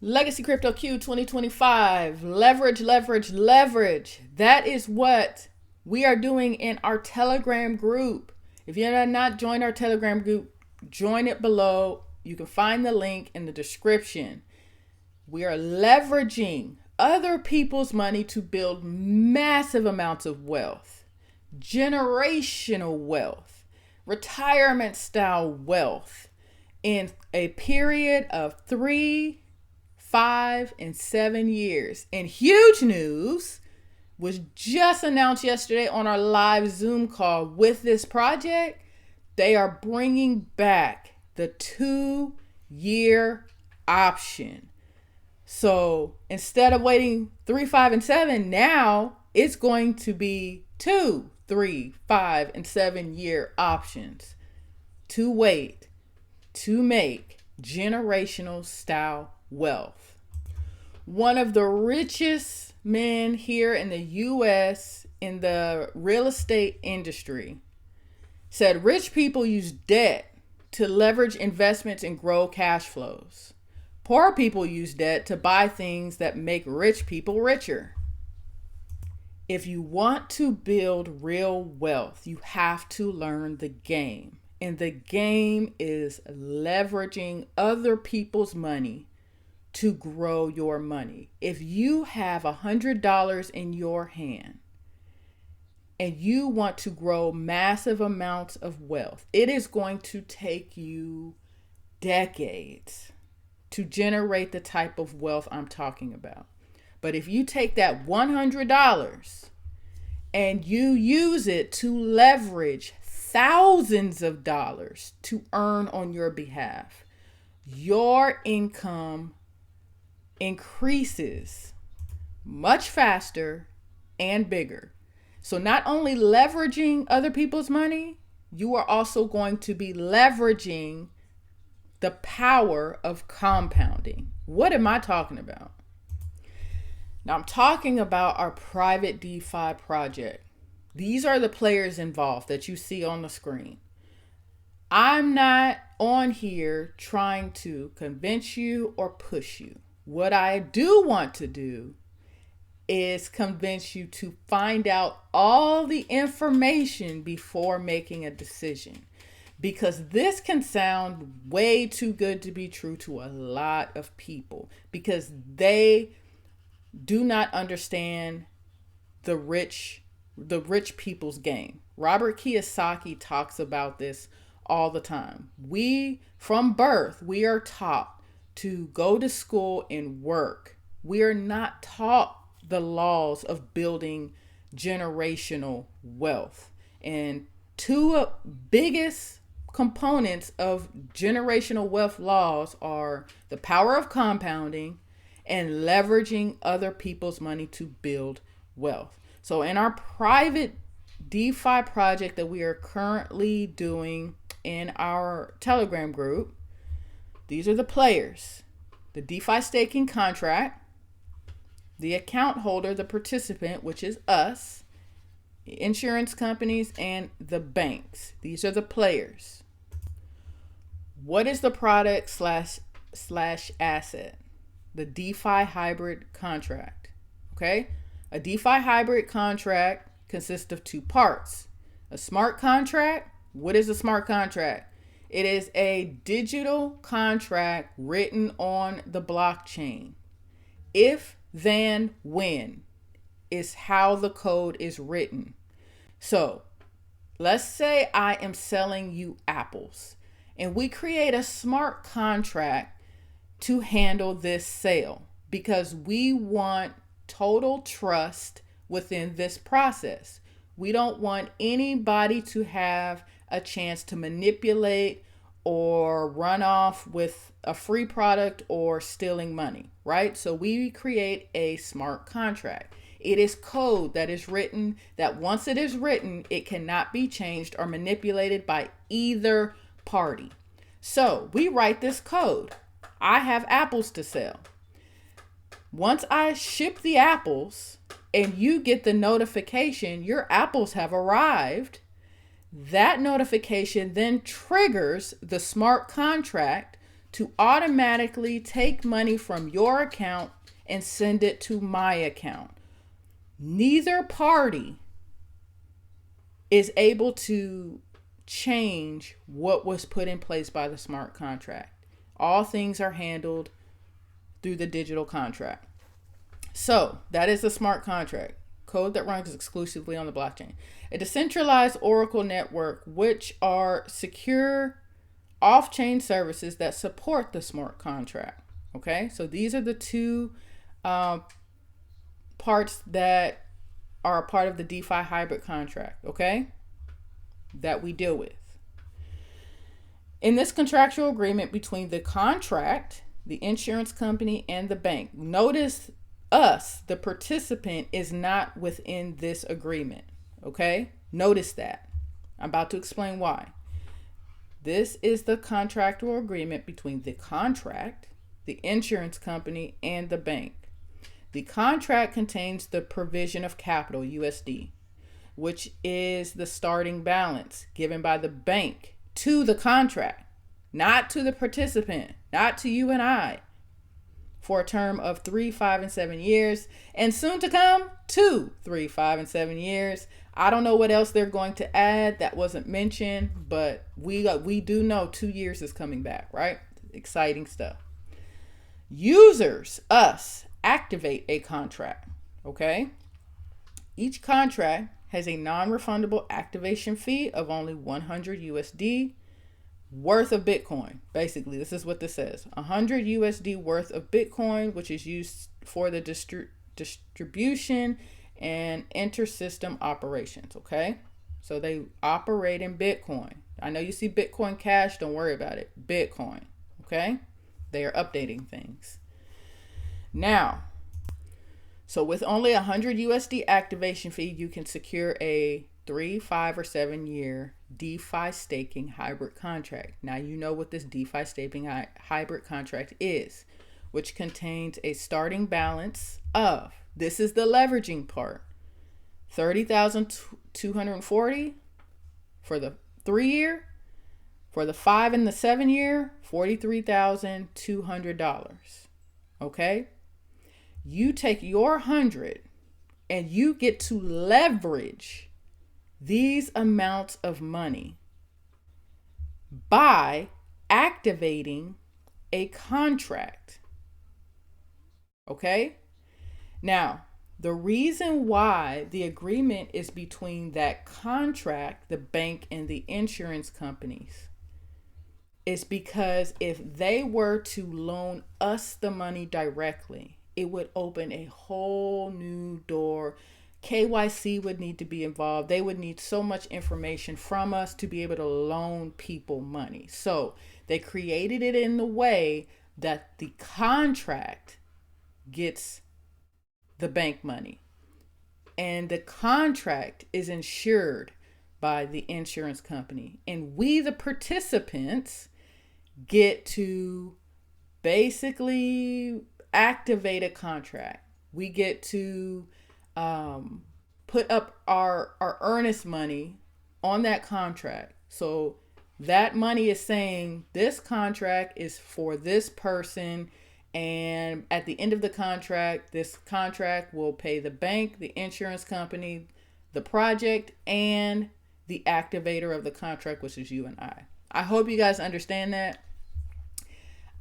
Legacy Crypto Q 2025. Leverage, leverage, leverage. That is what we are doing in our Telegram group. If you have not joined our Telegram group, join it below. You can find the link in the description. We are leveraging other people's money to build massive amounts of wealth, generational wealth, retirement style wealth in a period of 3, 5, and 7 years. And huge news was just announced yesterday on our live Zoom call with this project. They are bringing back the 2-year option. So instead of waiting 3, 5, and 7, now it's going to be 2, 3, 5, and 7-year options to wait to make generational style wealth. One of the richest men here in the US in the real estate industry said rich people use debt to leverage investments and grow cash flows. Poor people use debt to buy things that make rich people richer. If you want to build real wealth, you have to learn the game. And the game is leveraging other people's money to grow your money. If you have $100 in your hand and you want to grow massive amounts of wealth, it is going to take you decades to generate the type of wealth I'm talking about. But if you take that $100 and you use it to leverage thousands of dollars to earn on your behalf, your income increases much faster and bigger. So not only leveraging other people's money, you are also going to be leveraging the power of compounding. What am I talking about? Now I'm talking about our private DeFi project. These are the players involved that you see on the screen. I'm not on here trying to convince you or push you. What I do want to do is convince you to find out all the information before making a decision. Because this can sound way too good to be true to a lot of people, because they do not understand the rich people's game. Robert Kiyosaki talks about this all the time. From birth, we are taught to go to school and work. We are not taught the laws of building generational wealth. And two biggest components of generational wealth laws are the power of compounding and leveraging other people's money to build wealth. So in our private DeFi project that we are currently doing in our Telegram group, these are the players: the DeFi staking contract, the account holder, the participant, which is us, insurance companies, and the banks. These are the players. What is the product slash asset? The DeFi hybrid contract. Okay? A DeFi hybrid contract consists of 2 parts. A smart contract. What is a smart contract? It is a digital contract written on the blockchain. If, then, when is how the code is written. So let's say I am selling you apples, and we create a smart contract to handle this sale because we want total trust within this process. We don't want anybody to have a chance to manipulate or run off with a free product or stealing money, right? So we create a smart contract. It is code that is written that once it is written, it cannot be changed or manipulated by either party. So we write this code. I have apples to sell. Once I ship the apples and you get the notification your apples have arrived, that notification then triggers the smart contract to automatically take money from your account and send it to my account. Neither party is able to change what was put in place by the smart contract. All things are handled through the digital contract. So that is the smart contract, code that runs exclusively on the blockchain. A decentralized Oracle network, which are secure off-chain services that support the smart contract. Okay, so these are the two parts that are a part of the DeFi hybrid contract, okay, that we deal with. In this contractual agreement between the contract, the insurance company, and the bank, notice us, the participant, is not within this agreement, okay? Notice that. I'm about to explain why. This is the contractual agreement between the contract, the insurance company, and the bank. The contract contains the provision of capital, USD, which is the starting balance given by the bank to the contract, not to the participant, not to you and I, for a term of 3, 5, and 7 years, and soon to come 2, 3, 5, and 7 years. I don't know what else they're going to add that wasn't mentioned, but we do know 2 years is coming back, right? Exciting stuff. Users, us, activate a contract, okay? Each contract has a non-refundable activation fee of only 100 USD worth of Bitcoin. Basically, this is what this says. 100 USD worth of Bitcoin, which is used for the distribution and inter-system operations, okay? So they operate in Bitcoin. I know you see Bitcoin Cash, don't worry about it. Bitcoin, okay? They are updating things. Now, so with only 100 USD activation fee, you can secure a 3, 5, or 7 year DeFi staking hybrid contract. Now you know what this DeFi staking hybrid contract is, which contains a starting balance of, this is the leveraging part, 30,240 for the 3 year, for the 5 and the 7 year, $43,200. Okay? You take your 100 and you get to leverage these amounts of money by activating a contract. Okay? Now, the reason why the agreement is between that contract, the bank, and the insurance companies is because if they were to loan us the money directly, it would open a whole new door. KYC would need to be involved. They would need so much information from us to be able to loan people money. So they created it in the way that the contract gets the bank money. And the contract is insured by the insurance company. And we, the participants, get to basically activate a contract. We get to put up our earnest money on that contract. So that money is saying this contract is for this person, and at the end of the contract, this contract will pay the bank, the insurance company, the project, and the activator of the contract, which is you and I. I hope you guys understand that.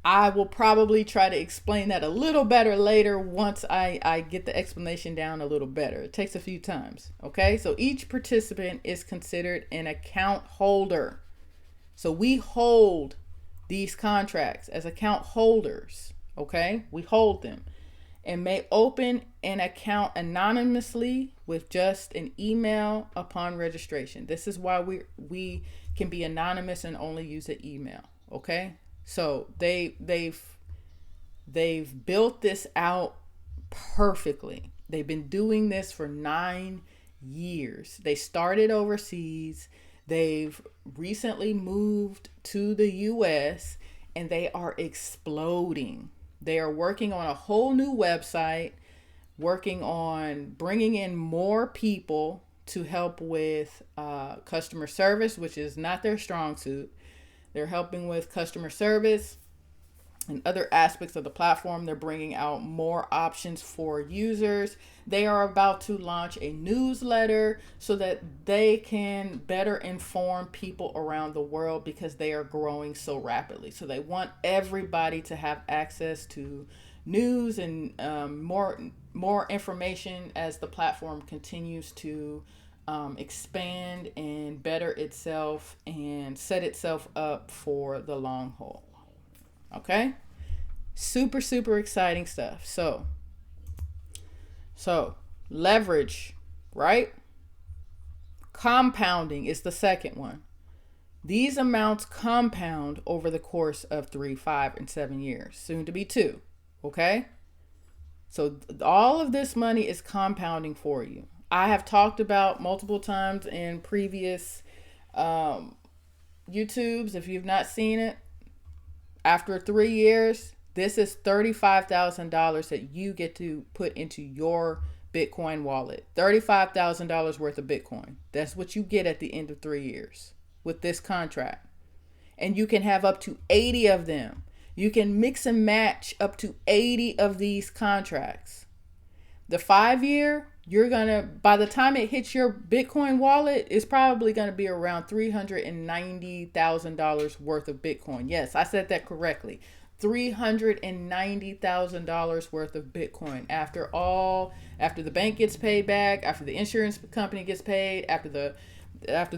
I will probably try to explain that a little better later once I get the explanation down a little better. It takes a few times. Okay, so each participant is considered an account holder. So we hold these contracts as account holders. Okay, we hold them and may open an account anonymously with just an email upon registration. This is why we can be anonymous and only use an email. Okay. So they've built this out perfectly. They've been doing this for 9 years. They started overseas. They've recently moved to the US and they are exploding. They are working on a whole new website, working on bringing in more people to help with customer service, which is not their strong suit. They're helping with customer service. and other aspects of the platform. They're bringing out more options for users. They are about to launch a newsletter so that they can better inform people around the world, because they are growing so rapidly. So they want everybody to have access to news and more information as the platform continues to expand and better itself and set itself up for the long haul. Okay, super, super exciting stuff. So leverage, right? Compounding is the second one. These amounts compound over the course of 3, 5, and 7 years, soon to be 2. Okay, so all of this money is compounding for you. I have talked about multiple times in previous YouTubes. If you've not seen it, after 3 years, this is $35,000 that you get to put into your Bitcoin wallet. $35,000 worth of Bitcoin. That's what you get at the end of 3 years with this contract. And you can have up to 80 of them. You can mix and match up to 80 of these contracts. The 5-year, you're going to, by the time it hits your Bitcoin wallet, it's probably going to be around $390,000 worth of Bitcoin. Yes, I said that correctly. $390,000 worth of Bitcoin after the bank gets paid back, after the insurance company gets paid, after the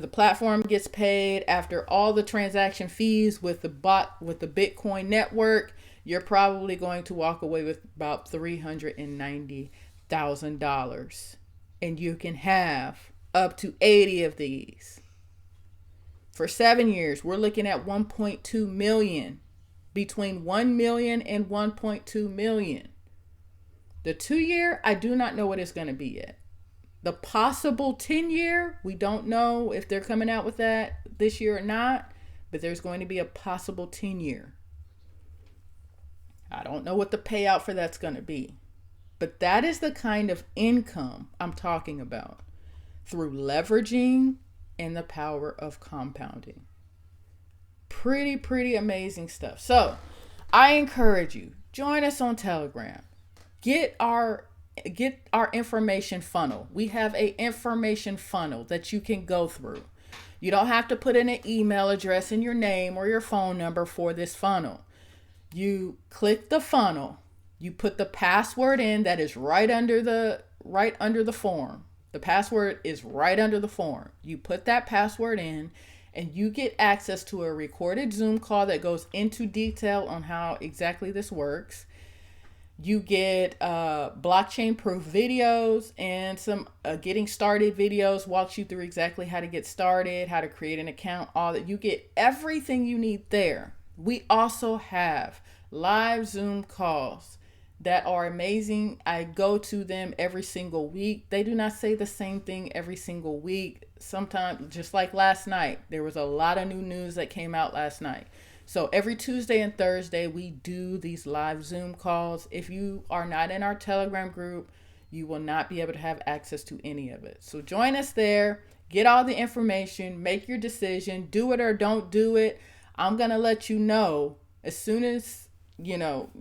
platform gets paid, after all the transaction fees with the Bitcoin network, you're probably going to walk away with about $390,000. And you can have up to 80 of these. For 7 years, we're looking at 1.2 million, between 1 million and 1.2 million. The 2-year, I do not know what it's going to be yet. The possible 10-year, we don't know if they're coming out with that this year or not, but there's going to be a possible 10-year. I don't know what the payout for that's going to be. But that is the kind of income I'm talking about through leveraging and the power of compounding. Pretty amazing stuff. So I encourage you, join us on Telegram. Get our information funnel. We have an information funnel that you can go through. You don't have to put in an email address and your name or your phone number for this funnel. You click the funnel. You put the password in that is right under the form. The password is right under the form. You put that password in and you get access to a recorded Zoom call that goes into detail on how exactly this works. You get blockchain proof videos and some getting started videos, walks you through exactly how to get started, how to create an account, all that. You get everything you need there. We also have live Zoom calls that are amazing. I go to them every single week. They do not say the same thing every single week. Sometimes, just like last night, there was a lot of new news that came out last night. So every Tuesday and Thursday, we do these live Zoom calls. If you are not in our Telegram group, you will not be able to have access to any of it. So join us there, get all the information, make your decision, do it or don't do it. I'm going to let you know as soon as,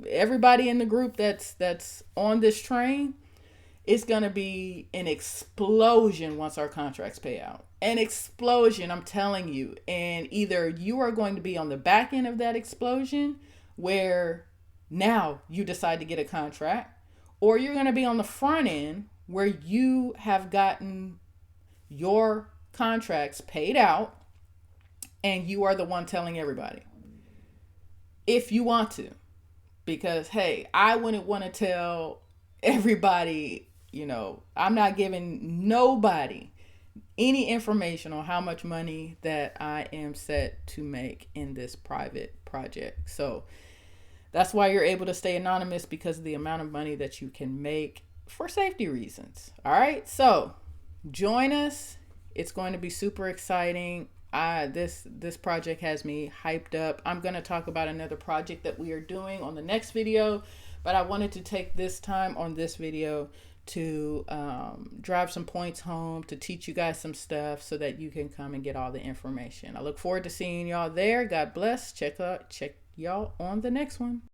everybody in the group that's on this train. It's going to be an explosion once our contracts pay out. An explosion, I'm telling you. And either you are going to be on the back end of that explosion where now you decide to get a contract, or you're going to be on the front end where you have gotten your contracts paid out and you are the one telling everybody. If you want to. Because, hey, I wouldn't want to tell everybody, I'm not giving nobody any information on how much money that I am set to make in this private project. So that's why you're able to stay anonymous, because of the amount of money that you can make for safety reasons. All right. So join us. It's going to be super exciting. This project has me hyped up. I'm going to talk about another project that we are doing on the next video, but I wanted to take this time on this video to drive some points home, to teach you guys some stuff so that you can come and get all the information. I look forward to seeing y'all there. God bless. Check y'all on the next one.